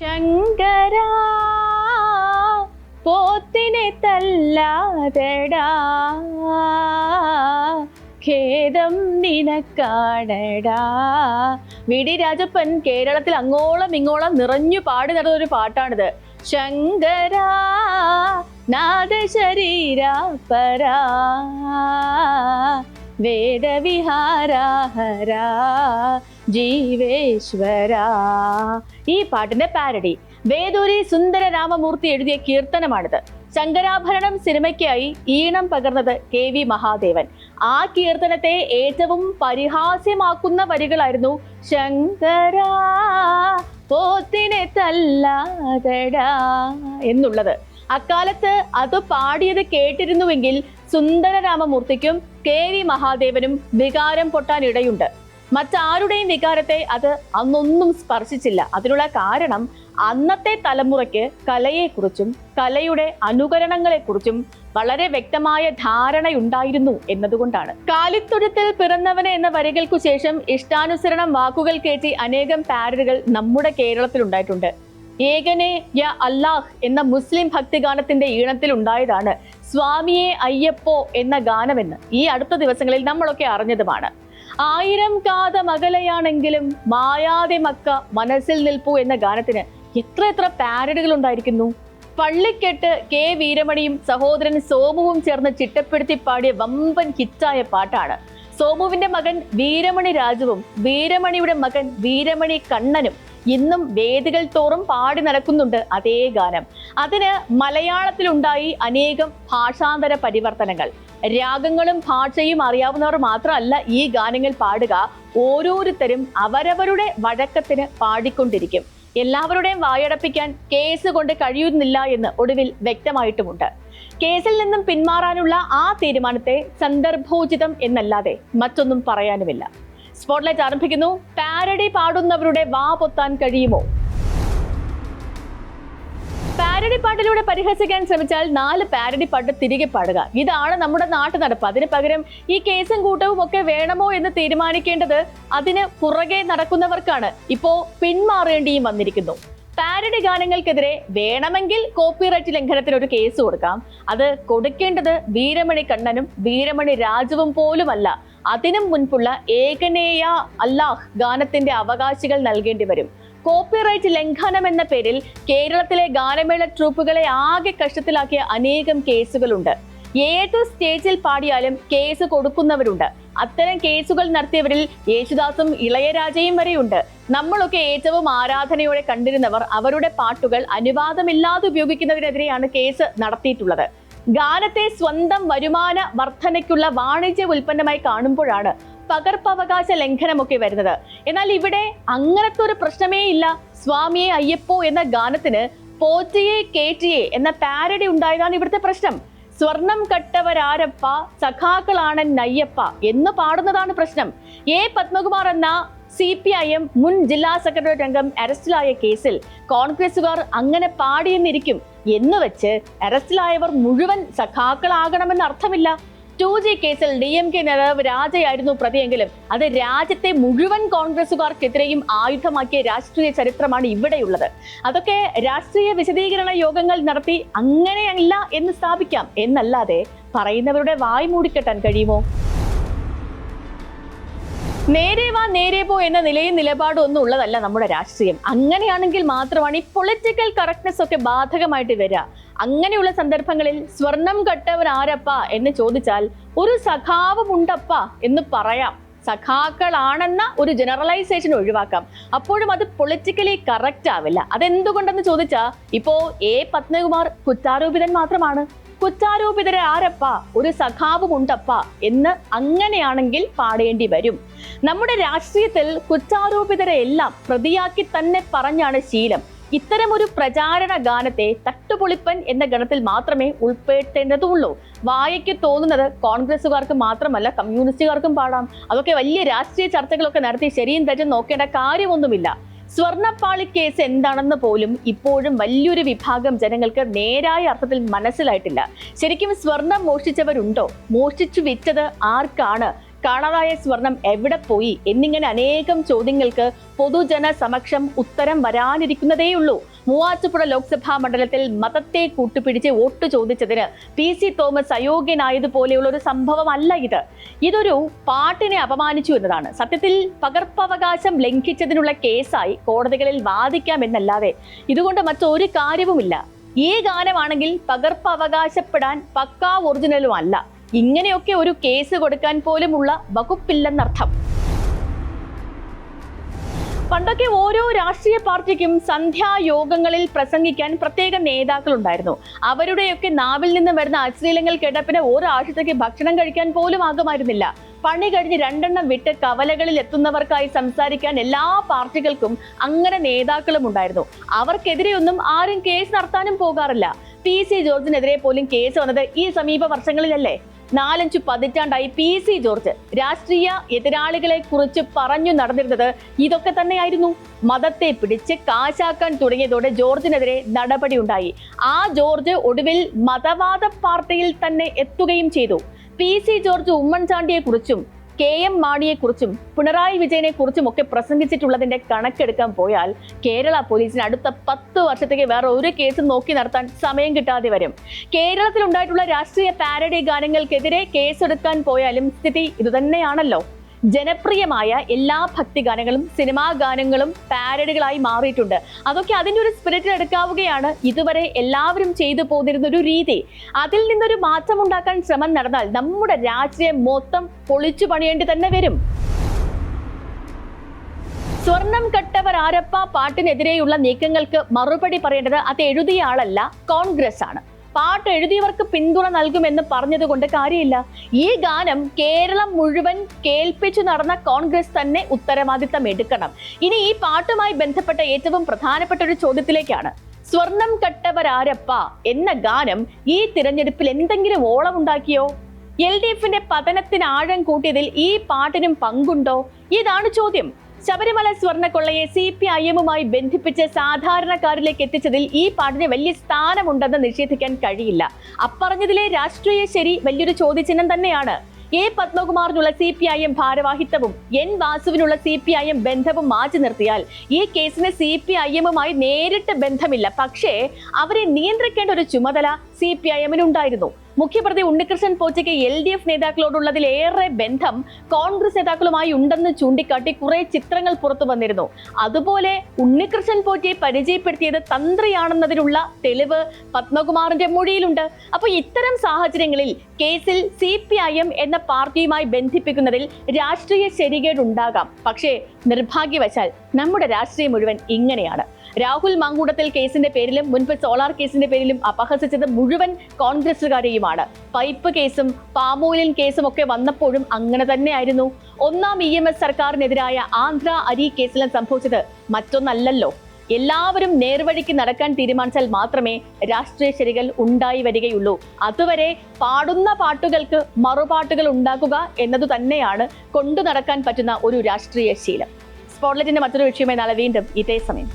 ശങ്കരാ പോത്തിനെ തല്ലാതടാ, ഖേദം നിനക്കാടടാ. വി.ഡി. രാജപ്പൻ കേരളത്തിൽ അങ്ങോളം ഇങ്ങോളം നിറഞ്ഞു പാടി നടന്നൊരു പാട്ടാണിത്. ശങ്കരാ നാദശരീരാ പരാ വേദവിഹാരാഹരാ ജീവേശ്വരാ. ഈ പാട്ടിന്റെ പാരഡി വേദൂരി സുന്ദര രാമമൂർത്തി എഴുതിയ കീർത്തനമാണിത്. ശങ്കരാഭരണം സിനിമയ്ക്കായി ഈണം പകർന്നത് KV മഹാദേവൻ. ആ കീർത്തനത്തെ ഏറ്റവും പരിഹാസ്യമാക്കുന്ന വരികളായിരുന്നു ശങ്കരാ പോത്തിനെ തല്ലാതടാ എന്നുള്ളത്. അക്കാലത്ത് അത് പാടിയത് കേട്ടിരുന്നുവെങ്കിൽ സുന്ദര രാമമൂർത്തിക്കും KV മഹാദേവനും വികാരം പൊട്ടാനിടയുണ്ട്. മറ്റാരുടെയും വികാരത്തെ അത് അന്നൊന്നും സ്പർശിച്ചില്ല. അതിനുള്ള കാരണം അന്നത്തെ തലമുറയ്ക്ക് കലയെക്കുറിച്ചും കലയുടെ അനുകരണങ്ങളെക്കുറിച്ചും വളരെ വ്യക്തമായ ധാരണയുണ്ടായിരുന്നു എന്നതുകൊണ്ടാണ്. കാലിത്തൊഴുത്തിൽ പിറന്നവനെ എന്ന വരികൾക്കു ശേഷം ഇഷ്ടാനുസരണം വാക്കുകൾ കയറ്റി അനേകം പാരഡികൾ നമ്മുടെ കേരളത്തിൽ ഉണ്ടായിട്ടുണ്ട്. ഏകനെ യ അല്ലാഹ് എന്ന മുസ്ലിം ഭക്തിഗാനത്തിന്റെ ഈണത്തിൽ ഉണ്ടായതാണ് സ്വാമിയെ അയ്യപ്പോ എന്ന ഗാനമെന്ന് ഈ അടുത്ത ദിവസങ്ങളിൽ നമ്മളൊക്കെ അറിഞ്ഞതുമാണ്. 1000 കാതം അകലെയാണെങ്കിലും മായാതെ മക്ക മനസ്സിൽ നിൽപ്പു എന്ന ഗാനത്തിന് എത്ര പാരഡികൾ ഉണ്ടായിരിക്കുന്നു. പള്ളിക്കെട്ട് K. വീരമണിയും സഹോദരൻ സോമുവും ചേർന്ന് ചിട്ടപ്പെടുത്തി പാടിയ വമ്പൻ ഹിറ്റായ പാട്ടാണ്. സോമുവിന്റെ മകൻ വീരമണി രാജുവും വീരമണിയുടെ മകൻ വീരമണി കണ്ണനും ഇന്നും വേദികൾ തോറും പാടി നടക്കുന്നുണ്ട് അതേ ഗാനം. അതിന് മലയാളത്തിലുണ്ടായി അനേകം ഭാഷാന്തര പരിവർത്തനങ്ങൾ. രാഗങ്ങളും ഭാഷയും അറിയാവുന്നവർ മാത്രമല്ല ഈ ഗാനങ്ങൾ പാടുക, ഓരോരുത്തരും അവരവരുടെ വഴക്കത്തിന് പാടിക്കൊണ്ടിരിക്കും. എല്ലാവരുടെയും വായടപ്പിക്കാൻ കേസ് കൊണ്ട് കഴിയുന്നില്ല എന്ന് ഒടുവിൽ വ്യക്തമായിട്ടുമുണ്ട്. കേസിൽ നിന്നും പിന്മാറാനുള്ള ആ തീരുമാനത്തെ സന്ദർഭോചിതം എന്നല്ലാതെ മറ്റൊന്നും പറയാനുമില്ല. സ്പോട്ട്ലൈറ്റ് ആരംഭിക്കുന്നു. പാരഡി പാടുന്നവരുടെ വാ പൊത്താൻ കഴിയുമോ? പാരഡി പാട്ടിലൂടെ പരിഹസിക്കാൻ ശ്രമിച്ചാൽ 4 പാരഡി പാട്ട് തിരികെ പാടുക, ഇതാണ് നമ്മുടെ നാട്ടു നടപ്പ്. അതിന് പകരം ഈ കേസും കൂട്ടവും ഒക്കെ വേണമോ എന്ന് തീരുമാനിക്കേണ്ടത് അതിന് പുറകെ നടക്കുന്നവർക്കാണ്. ഇപ്പോ പിന്മാറേണ്ടിയും വന്നിരിക്കുന്നു. പാരഡി ഗാനങ്ങൾക്കെതിരെ വേണമെങ്കിൽ കോപ്പിറൈറ്റ് ലംഘനത്തിന് ഒരു കേസ് കൊടുക്കാം. അത് കൊടുക്കേണ്ടത് വീരമണി കണ്ണനും വീരമണി രാജുവും പോലുമല്ല, അതിനും മുൻപുള്ള ഏകനേയ അല്ലാഹ് ഗാനത്തിന്റെ അവകാശികൾ നൽകേണ്ടി വരും. കോപ്പിറൈറ്റ് ലംഘനം എന്ന പേരിൽ കേരളത്തിലെ ഗാനമേള ട്രൂപ്പുകളെ ആകെ കഷ്ടത്തിലാക്കിയ അനേകം കേസുകളുണ്ട്. ഏതു സ്റ്റേജിൽ പാടിയാലും കേസ് കൊടുക്കുന്നവരുണ്ട്. അത്തരം കേസുകൾ നടത്തിയവരിൽ യേശുദാസും ഇളയരാജയും വരെയുണ്ട്. നമ്മളൊക്കെ ഏറ്റവും ആരാധനയോടെ കണ്ടിരുന്നവർ അവരുടെ പാട്ടുകൾ അനുവാദമില്ലാതെ ഉപയോഗിക്കുന്നതിനെതിരെയാണ് കേസ് നടത്തിയിട്ടുള്ളത്. ഗാനത്തെ സ്വന്തം വരുമാന വർധനയ്ക്കുള്ള വാണിജ്യ ഉൽപ്പന്നമായി കാണുമ്പോഴാണ് പകർപ്പവകാശ ലംഘനമൊക്കെ വരുന്നത്. എന്നാൽ ഇവിടെ അങ്ങനത്തെ ഒരു പ്രശ്നമേ ഇല്ല. സ്വാമിയെ അയ്യപ്പോ എന്ന ഗാനത്തിന് പോറ്റിയെ കേറ്റിയെ എന്ന പാരഡി ഉണ്ടായതാണ് ഇവിടുത്തെ പ്രശ്നം. സ്വർണം കട്ടവരാരപ്പ സഖാക്കളാണ് നയ്യപ്പ എന്ന് പാടുന്നതാണ് പ്രശ്നം. A. പത്മകുമാർ എന്ന CPIM മുൻ ജില്ലാ സെക്രട്ടറി അംഗം അറസ്റ്റിലായ കേസിൽ കോൺഗ്രസുകാർ അങ്ങനെ പാടിയെന്നിരിക്കും എന്ന് വെച്ച് അറസ്റ്റിലായവർ മുഴുവൻ സഖാക്കളാകണമെന്ന് അർത്ഥമില്ല. 2G കേസിൽ DMK നേതാവ് രാജയായിരുന്നു പ്രതിയെങ്കിലും അത് രാജ്യത്തെ മുഴുവൻ കോൺഗ്രസുകാർക്കെതിരെയും ആയുധമാക്കിയ രാഷ്ട്രീയ ചരിത്രമാണ് ഇവിടെയുള്ളത്. അതൊക്കെ രാഷ്ട്രീയ വിശദീകരണ യോഗങ്ങൾ നടത്തി അങ്ങനെയല്ല എന്ന് സ്ഥാപിക്കാം എന്നല്ലാതെ പറയുന്നവരുടെ വായ് മൂടിക്കെട്ടാൻ കഴിയുമോ? നേരെ വാ നേരെ പോ എന്ന നിലയും നിലപാടും ഒന്നും ഉള്ളതല്ല നമ്മുടെ രാഷ്ട്രീയം. അങ്ങനെയാണെങ്കിൽ മാത്രമാണ് ഈ പൊളിറ്റിക്കൽ കറക്റ്റ്നെസ് ഒക്കെ ബാധകമായിട്ട് വരിക. അങ്ങനെയുള്ള സന്ദർഭങ്ങളിൽ സ്വർണം കട്ടവൻ ആരപ്പ എന്ന് ചോദിച്ചാൽ ഒരു സഖാവും ഉണ്ടപ്പ എന്ന് പറയാം. സഖാക്കളാണെന്ന ഒരു ജനറലൈസേഷൻ ഒഴിവാക്കാം. അപ്പോഴും അത് പൊളിറ്റിക്കലി കറക്റ്റ് ആവില്ല. അതെന്തുകൊണ്ടെന്ന് ചോദിച്ചാൽ ഇപ്പോ A. പത്മകുമാർ കുറ്റാരോപിതൻ മാത്രമാണ്. കുറ്റാരോപിതരെ ആരപ്പ ഒരു സഖാവും ഉണ്ടപ്പ എന്ന് അങ്ങനെയാണെങ്കിൽ പാടേണ്ടി വരും. നമ്മുടെ രാഷ്ട്രീയത്തിൽ കുറ്റാരോപിതരെ എല്ലാം പ്രതിയാക്കി തന്നെ പറഞ്ഞാണ് ശീലം. ഇത്തരമൊരു പ്രചാരണ ഗാനത്തെ തട്ടുപൊളിപ്പൻ എന്ന ഗണത്തിൽ മാത്രമേ ഉൾപ്പെടുത്തേണ്ടതുള്ളൂ. വായയ്ക്ക് തോന്നുന്നത് കോൺഗ്രസുകാർക്ക് മാത്രമല്ല കമ്മ്യൂണിസ്റ്റുകാർക്കും പാടാം. അതൊക്കെ വലിയ രാഷ്ട്രീയ ചർച്ചകളൊക്കെ നടത്തി ശരിയും തെറ്റും നോക്കേണ്ട കാര്യമൊന്നുമില്ല. സ്വർണ്ണപ്പാളി കേസ് എന്താണെന്ന് പോലും ഇപ്പോഴും വലിയൊരു വിഭാഗം ജനങ്ങൾക്ക് നേരായ അർത്ഥത്തിൽ മനസ്സിലായിട്ടില്ല. ശരിക്കും സ്വർണം മോഷ്ടിച്ചവരുണ്ടോ? മോഷ്ടിച്ചു വിറ്റത് ആർക്കാണ്? കാണാതായ സ്വർണം എവിടെ പോയി എന്നിങ്ങനെ അനേകം ചോദ്യങ്ങൾക്ക് പൊതുജന സമക്ഷം ഉത്തരം വരാനിരിക്കുന്നതേയുള്ളൂ. മൂവാറ്റുപുഴ ലോക്സഭാ മണ്ഡലത്തിൽ മതത്തെ കൂട്ടുപിടിച്ച് വോട്ട് ചോദിച്ചതിന് PC തോമസ് അയോഗ്യനായതുപോലെയുള്ള ഒരു സംഭവമല്ല ഇത്. ഇതൊരു പാട്ടിനെ അപമാനിച്ചു എന്നതാണ്. സത്യത്തിൽ പകർപ്പവകാശം ലംഘിച്ചതിനുള്ള കേസായി കോടതികളിൽ വാദിക്കാമെന്നല്ലാതെ ഇതുകൊണ്ട് മറ്റൊരു കാര്യവുമില്ല. ഈ ഗാനമാണെങ്കിൽ പകർപ്പവകാശപ്പെടാൻ പക്കാ ഒറിജിനലും അല്ല. ഇങ്ങനെയൊക്കെ ഒരു കേസ് കൊടുക്കാൻ പോലുമുള്ള വകുപ്പില്ലെന്നർത്ഥം. പണ്ടൊക്കെ ഓരോ രാഷ്ട്രീയ പാർട്ടിക്കും സന്ധ്യായോഗങ്ങളിൽ പ്രസംഗിക്കാൻ പ്രത്യേക നേതാക്കൾ ഉണ്ടായിരുന്നു. അവരുടെയൊക്കെ നാവിൽ നിന്ന് വരുന്ന അശ്ലീലങ്ങൾ കേട്ടപ്പിന് ഒരാഴ്ചത്തേക്ക് ഭക്ഷണം കഴിക്കാൻ പോലും ആകുമായിരുന്നില്ല. പണി കഴിഞ്ഞ് 2 എണ്ണം വിട്ട് കവലകളിൽ എത്തുന്നവർക്കായി സംസാരിക്കാൻ എല്ലാ പാർട്ടികൾക്കും അങ്ങനെ നേതാക്കളും ഉണ്ടായിരുന്നു. അവർക്കെതിരെയൊന്നും ആരും കേസ് നടത്താനും പോകാറില്ല. PC ജോർജിനെതിരെ പോലും കേസ് വന്നത് ഈ സമീപ വർഷങ്ങളിലല്ലേ. 4-5 പതിറ്റാണ്ടായി PC ജോർജ് രാഷ്ട്രീയ എതിരാളികളെ കുറിച്ച് പറഞ്ഞു നടന്നിരുന്നത് ഇതൊക്കെ തന്നെയായിരുന്നു. മതത്തെ പിടിച്ച് കാശാക്കാൻ തുടങ്ങിയതോടെ ജോർജിനെതിരെ നടപടി ഉണ്ടായി. ആ ജോർജ് ഒടുവിൽ മതവാദ പാർട്ടിയിൽ തന്നെ എത്തുകയും ചെയ്തു. PC ജോർജ് ഉമ്മൻചാണ്ടിയെ കുറിച്ചും KM മാണിയെക്കുറിച്ചും പിണറായി വിജയനെ കുറിച്ചും ഒക്കെ പ്രസംഗിച്ചിട്ടുള്ളതിന്റെ കണക്കെടുക്കാൻ പോയാൽ കേരള പോലീസിന് അടുത്ത 10 വർഷത്തേക്ക് വേറെ ഒരു കേസും നോക്കി നടത്താൻ സമയം കിട്ടാതെ വരും. കേരളത്തിൽ ഉണ്ടായിട്ടുള്ള രാഷ്ട്രീയ പാരഡി ഗാനങ്ങൾക്കെതിരെ കേസെടുക്കാൻ പോയാലും സ്ഥിതി ഇതുതന്നെയാണല്ലോ. ജനപ്രിയമായ എല്ലാ ഭക്തിഗാനങ്ങളും സിനിമാ ഗാനങ്ങളും പാരഡികളായി മാറിയിട്ടുണ്ട്. അതൊക്കെ അതിൻ്റെ ഒരു സ്പിരിറ്റിൽ എടുക്കാവുകയാണ് ഇതുവരെ എല്ലാവരും ചെയ്തു പോന്നിരുന്ന ഒരു രീതി. അതിൽ നിന്നൊരു മാറ്റമുണ്ടാക്കാൻ ശ്രമം നടന്നാൽ നമ്മുടെ രാഷ്ട്രീയം മൊത്തം പൊളിച്ചു പണിയേണ്ടി തന്നെ വരും. സ്വർണം കട്ടവർ ആരപ്പ പാട്ടിനെതിരെയുള്ള നീക്കങ്ങൾക്ക് മറുപടി പറയേണ്ടത് അത് എഴുതിയ ആളല്ല, കോൺഗ്രസ് ആണ്. പാട്ട് എഴുതിയവർക്ക് പിന്തുണ നൽകുമെന്ന് പറഞ്ഞതുകൊണ്ട് കാര്യമില്ല. ഈ ഗാനം കേരളം മുഴുവൻ കേൾപ്പിച്ചു നടന്ന കോൺഗ്രസ് തന്നെ ഉത്തരവാദിത്തം എടുക്കണം. ഇനി ഈ പാട്ടുമായി ബന്ധപ്പെട്ട ഏറ്റവും പ്രധാനപ്പെട്ട ഒരു ചോദ്യത്തിലേക്കാണ്. സ്വർണം കട്ടവരാരപ്പ എന്ന ഗാനം ഈ തിരഞ്ഞെടുപ്പിൽ എന്തെങ്കിലും ഓളമുണ്ടാക്കിയോ? LDFന്റെ പതനത്തിന് ആഴം കൂട്ടിയതിൽ ഈ പാട്ടിനും പങ്കുണ്ടോ? ഇതാണ് ചോദ്യം. ശബരിമല സ്വർണ്ണക്കൊള്ളയെ CPIM-മായി ബന്ധിപ്പിച്ച് സാധാരണക്കാരിലേക്ക് എത്തിച്ചതിൽ ഈ പാട്ടിന് വലിയ സ്ഥാനമുണ്ടെന്ന് നിഷേധിക്കാൻ കഴിയില്ല. അപ്പറഞ്ഞതിലെ രാഷ്ട്രീയ ശരി വലിയൊരു ചോദ്യചിഹ്നം തന്നെയാണ്. A. പത്മകുമാറിനുള്ള CPIM ഭാരവാഹിത്വവും N. വാസുവിനുള്ള CPIM ബന്ധവും മാറ്റി നിർത്തിയാൽ ഈ കേസിന് CPIM-മായി നേരിട്ട് ബന്ധമില്ല. പക്ഷേ അവരെ നിയന്ത്രിക്കേണ്ട ഒരു ചുമതല CPIM-നുണ്ടായിരുന്നു. മുഖ്യപ്രതി ഉണ്ണികൃഷ്ണൻ പോറ്റിക്ക് LDF നേതാക്കളോടുള്ളതിലേറെ ബന്ധം കോൺഗ്രസ് നേതാക്കളുമായി ഉണ്ടെന്ന് ചൂണ്ടിക്കാട്ടി കുറെ ചിത്രങ്ങൾ പുറത്തു വന്നിരുന്നു. അതുപോലെ ഉണ്ണികൃഷ്ണൻ പോറ്റിയെ പരിചയപ്പെടുത്തിയത് തന്ത്രിയാണെന്നതിനുള്ള തെളിവ് പത്മകുമാറിന്റെ മൊഴിയിലുണ്ട്. അപ്പോൾ ഇത്തരം സാഹചര്യങ്ങളിൽ കേസിൽ CPIM എന്ന പാർട്ടിയുമായി ബന്ധിപ്പിക്കുന്നതിൽ രാഷ്ട്രീയ ശരികേടുണ്ടാകാം. പക്ഷേ നിർഭാഗ്യവശാൽ നമ്മുടെ രാഷ്ട്രീയം മുഴുവൻ ഇങ്ങനെയാണ്. രാഹുൽ മാങ്കൂട്ടത്തിൽ കേസിന്റെ പേരിലും മുൻപ് സോളാർ കേസിന്റെ പേരിലും അപഹസിച്ചത് മുഴുവൻ കോൺഗ്രസുകാരെയുമാണ്. പൈപ്പ് കേസും പാമോയിലിൻ കേസും ഒക്കെ വന്നപ്പോഴും അങ്ങനെ തന്നെയായിരുന്നു. 1ാം EMS സർക്കാരിനെതിരായ ആന്ധ്ര അരി കേസിലും സംഭവിച്ചത് മറ്റൊന്നല്ലല്ലോ. എല്ലാവരും നേർവഴിക്ക് നടക്കാൻ തീരുമാനിച്ചാൽ മാത്രമേ രാഷ്ട്രീയ ശരികൾ ഉണ്ടായി വരികയുള്ളൂ. അതുവരെ പാടുന്ന പാട്ടുകൾക്ക് മറുപാട്ടുകൾ ഉണ്ടാക്കുക എന്നതു തന്നെയാണ് കൊണ്ടു നടക്കാൻ പറ്റുന്ന ഒരു രാഷ്ട്രീയ ശീലം. സ്പോട്ട്ലൈറ്റിന്റെ മറ്റൊരു വിഷയമായി നാളെ വീണ്ടും ഇതേ സമയം